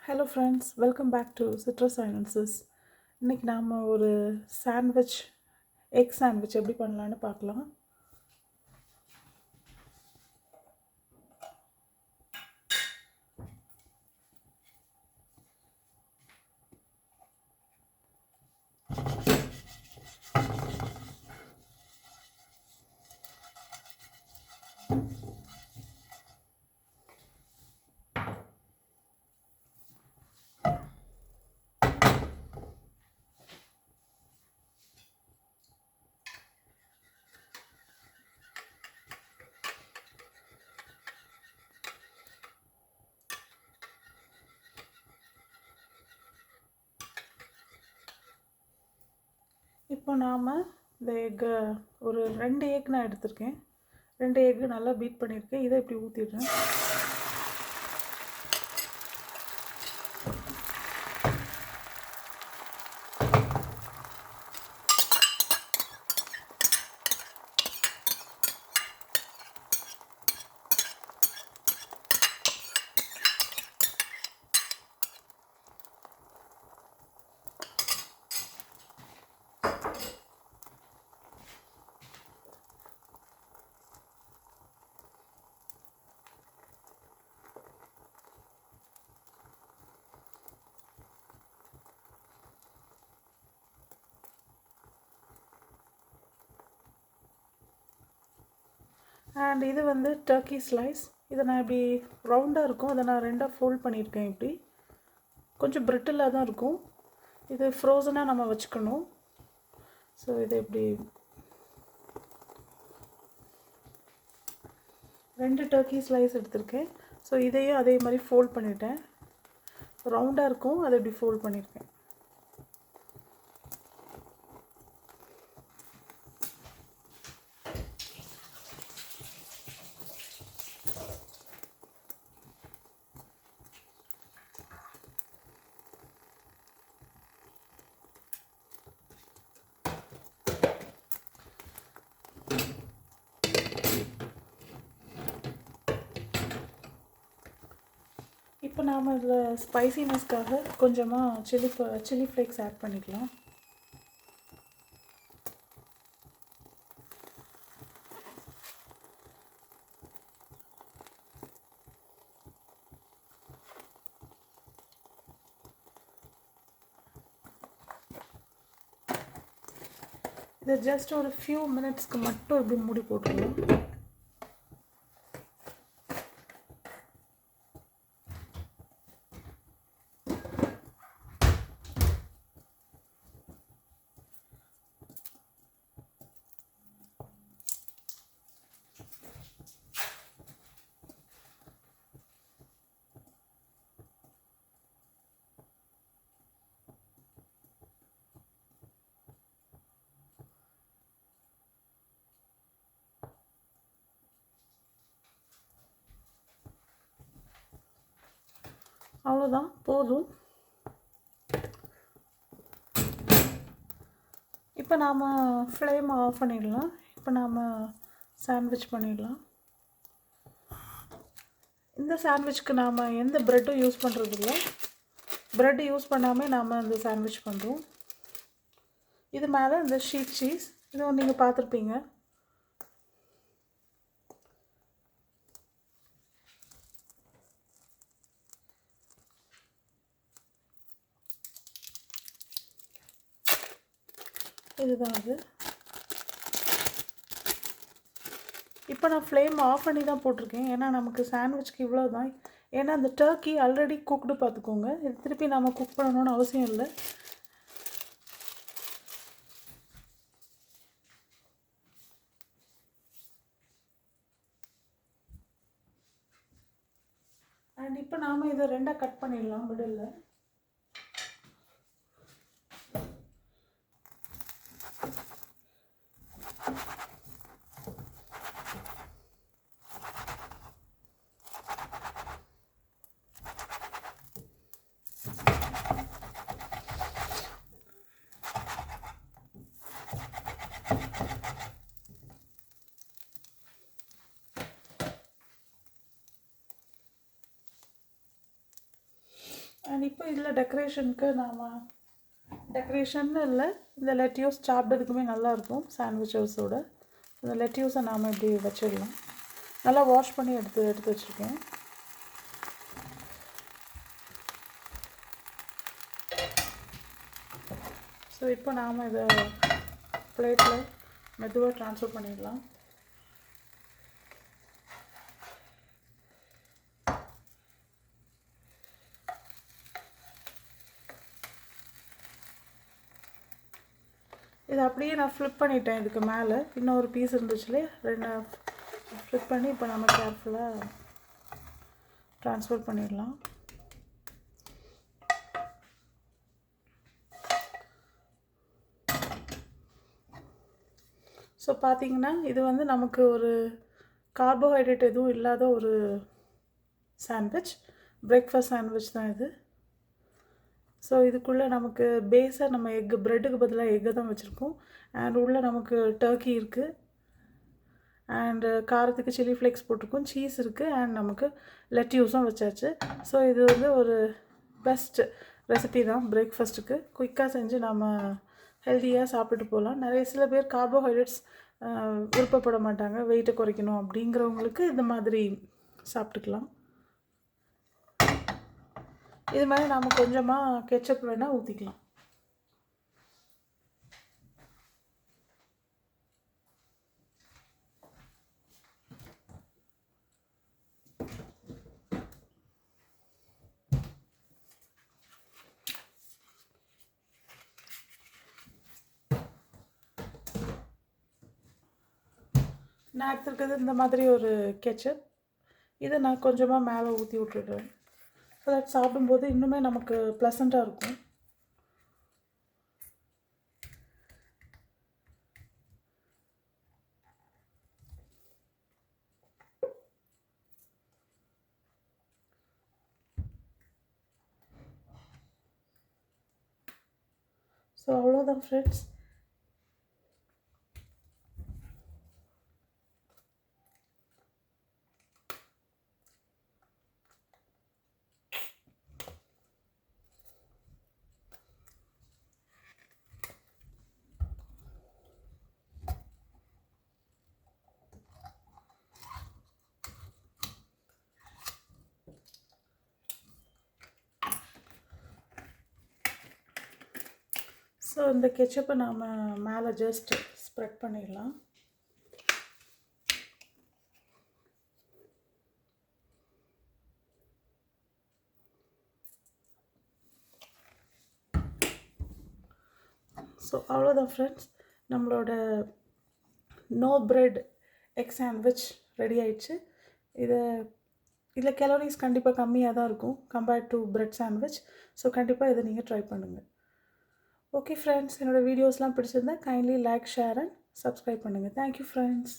Hello friends, welcome back to Citrus Silences. இன்றைக்கி நாம் ஒரு சாண்ட்விச், எக் சாண்ட்விச் எப்படி பண்ணலான்னு பார்க்கலாம். இப்போ நாம் இந்த எக்கை ஒரு 2 எக் நான் எடுத்திருக்கேன். 2 எக்கு நல்லா பீட் பண்ணியிருக்கேன். இதை இப்படி ஊற்றிடுறேன். அண்ட் இது வந்து டர்க்கி ஸ்லைஸ். இதை நான் இப்படி ரவுண்டாக இருக்கும், அதை நான் 2ஆக ஃபோல்ட் பண்ணியிருக்கேன். இப்படி கொஞ்சம் பிரிட்டிலாக தான் இருக்கும். இது ஃப்ரோசனாக நம்ம வச்சுக்கணும். ஸோ இதை இப்படி 2 டர்க்கி ஸ்லைஸ் எடுத்திருக்கேன். ஸோ இதையும் அதே மாதிரி ஃபோல்ட் பண்ணிட்டேன். ரவுண்டாக இருக்கும், அதை இப்படி ஃபோல்ட் பண்ணியிருக்கேன். இப்போ நாம் இதில் ஸ்பைசினஸ்க்காக கொஞ்சமாக சில்லி ஃப்ளேக்ஸ் ஆட் பண்ணிக்கலாம். இதை ஜஸ்ட் ஒரு ஃபியூ மினிட்ஸ்க்கு மட்டும் இப்படி மூடி போட்டுருவோம். அவ்வளோதான், போதும். இப்போ நாம் ஃப்ளேம் ஆஃப் பண்ணிடலாம். இப்போ நாம் சாண்ட்விச் பண்ணிடலாம். இந்த சாண்ட்விச்சுக்கு நாம் எந்த ப்ரெட்டும் யூஸ் பண்ணுறதில்ல. ப்ரெட் யூஸ் பண்ணாமல் நாம் இந்த சாண்ட்விச் பண்ணுறோம். இது மேலே இந்த ஷீட் சீஸ், இதுவும் நீங்கள் பார்த்துருப்பீங்க. இதுதான் அது. இப்போ நான் ஃப்ளேம் ஆஃப் பண்ணி தான் போட்டிருக்கேன், ஏன்னா நமக்கு சாண்ட்விச்சுக்கு இவ்வளோ தான். ஏன்னா அந்த டர்க்கி ஆல்ரெடி குக்டு பார்த்துக்கோங்க. இது திருப்பி நம்ம குக் பண்ணணும்னு அவசியம் இல்லை. அண்ட் இப்போ நாம் இதை 2ஆக கட் பண்ணிடலாம் மிடில். அண்ட் இப்போ இதில் டெக்கரேஷனுக்கு டெக்கரேஷன் இல்லை, இந்த லெட்யூஸ் சாப்பிட்றதுக்குமே நல்லாயிருக்கும் சாண்ட்விச்சஸோட. இந்த லெட்யூஸை நாம் இப்படி வச்சிடலாம். நல்லா வாஷ் பண்ணி எடுத்து வச்சுருக்கேன். ஸோ இப்போ நாம் இதை பிளேட்டில் மெதுவாக ட்ரான்ஸ்ஃபர் பண்ணிடலாம். இது அப்படியே நான் ஃப்ளிப் பண்ணிட்டேன். இதுக்கு மேலே இன்னொரு பீஸ் இருந்துச்சுலே, 2 ஃப்ளிப் பண்ணி இப்போ நம்ம கேர்ஃபுல்லாக ட்ரான்ஸ்ஃபர் பண்ணிடலாம். ஸோ பார்த்திங்கன்னா இது வந்து நமக்கு ஒரு கார்போஹைட்ரேட் எதுவும் இல்லாத ஒரு சாண்ட்விச், பிரேக்ஃபாஸ்ட் சாண்ட்விச் தான் இது. ஸோ இதுக்குள்ளே நமக்கு பேஸாக நம்ம ப்ரெட்டுக்கு பதிலாக எக்கு தான் வச்சுருக்கோம். அண்ட் உள்ளே நமக்கு டர்க்கி இருக்குது, அண்டு காரத்துக்கு சில்லி ஃப்ளேக்ஸ் போட்டிருக்கோம், சீஸ் இருக்குது, அண்ட் நமக்கு லெட்யூஸும் வச்சாச்சு. ஸோ இது வந்து ஒரு பெஸ்ட் ரெசிபி தான் பிரேக்ஃபாஸ்ட்டுக்கு. குயிக்காக செஞ்சு நம்ம ஹெல்த்தியாக சாப்பிட்டுட்டு போகலாம். சில பேர் கார்போஹைட்ரேட்ஸ் விருப்பப்பட மாட்டாங்க, வெயிட்டை குறைக்கணும் அப்படிங்கிறவங்களுக்கு இந்த மாதிரி சாப்பிட்டுக்கலாம். இது மாதிரி நாம் கொஞ்சமாக கெச்சப் வேணால் ஊற்றிக்கலாம். நான் எடுத்துருக்கிறது இந்த மாதிரி ஒரு கெச்சப். இதை நான் கொஞ்சமாக மேலே ஊற்றி விட்டுடுறேன். ஸோ தட் சாப்பிடும்போது இன்னுமே நமக்கு ப்ளசண்ட்டாக இருக்கும். ஸோ அவ்வளோதான் ஃப்ரெண்ட்ஸ். ஸோ இந்த கெச்சப்பை நாம் மேலே ஜஸ்ட் ஸ்ப்ரெட் பண்ணிடலாம். ஸோ அவ்வளோதான் ஃப்ரெண்ட்ஸ், நம்மளோட no bread egg sandwich ready ஆயிடுச்சு. இதில் கேலரிஸ் கண்டிப்பாக கம்மியாக தான் இருக்கும் compared to bread sandwich. So கண்டிப்பாக இதை நீங்கள் ட்ரை பண்ணுங்கள். ஓகே ஃப்ரெண்ட்ஸ், என்னோடய வீடியோஸ்லாம் பிடிச்சிருந்தா kindly like, share and subscribe பண்ணுங்கள். Thank you friends.